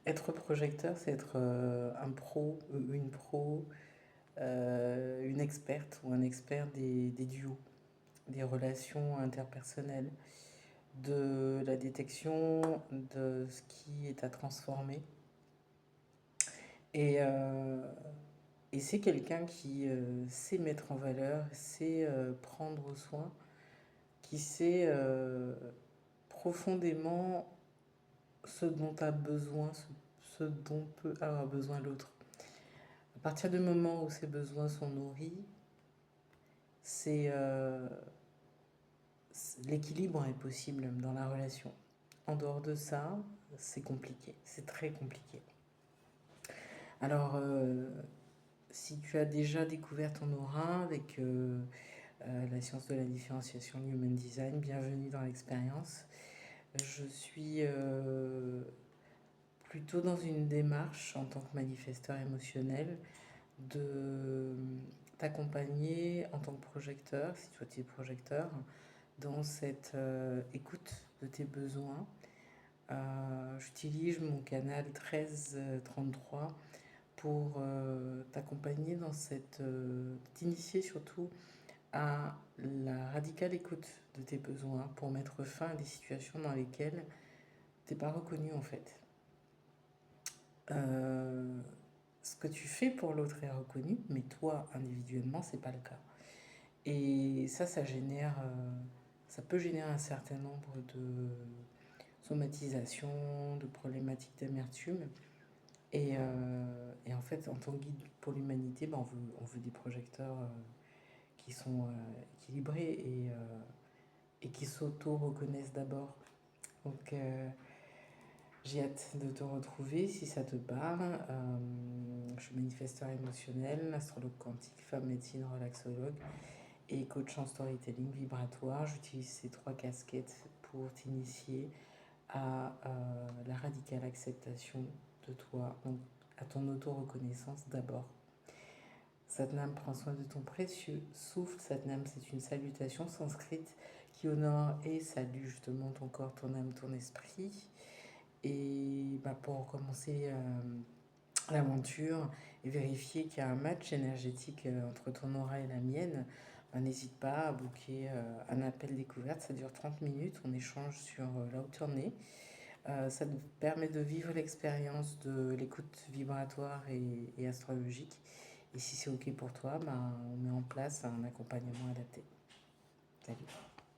Être projecteur, c'est être un pro, une pro, une experte ou un expert des duos, des relations interpersonnelles, de la détection de ce qui est à transformer. Et, euh, et c'est quelqu'un qui sait mettre en valeur, sait prendre soin, qui sait profondément ce dont a besoin, ce dont peut avoir besoin l'autre. À partir du moment où ces besoins sont nourris, c'est l'équilibre est possible dans la relation. En dehors de ça, c'est compliqué, c'est très compliqué. Alors, si tu as déjà découvert ton aura avec la science de la différenciation Human Design, bienvenue dans l'expérience. Je suis plutôt dans une démarche en tant que manifesteur émotionnel de t'accompagner en tant que projecteur, si toi tu es projecteur, dans cette écoute de tes besoins. J'utilise mon canal 1333 pour t'accompagner dans cette... t'initier surtout à la radicale écoute de tes besoins pour mettre fin à des situations dans lesquelles t'es pas reconnu en fait. Euh, Ce que tu fais pour l'autre est reconnu, mais toi individuellement, c'est pas le cas. Et ça génère, ça peut générer un certain nombre de somatisations, de problématiques d'amertume. Et en fait, en tant que guide pour l'humanité, ben on veut des projecteurs qui sont équilibrés et qui s'auto-reconnaissent d'abord. Donc, j'ai hâte de te retrouver si ça te parle. Je suis manifesteur émotionnel, astrologue quantique, femme médecine, relaxologue et coach en storytelling vibratoire. J'utilise ces trois casquettes pour t'initier à la radicale acceptation de toi, donc à ton auto-reconnaissance d'abord. Satnam prend soin de ton précieux souffle. Satnam, c'est une salutation sanscrite qui honore et salue justement ton corps, ton âme, ton esprit. Et bah, pour commencer l'aventure et vérifier qu'il y a un match énergétique entre ton aura et la mienne, bah, n'hésite pas à booker un appel découverte. Ça dure 30 minutes. On échange sur là où tu en es. Ça te permet de vivre l'expérience de l'écoute vibratoire et astrologique. Et si c'est OK pour toi, bah, on met en place un accompagnement adapté. Salut.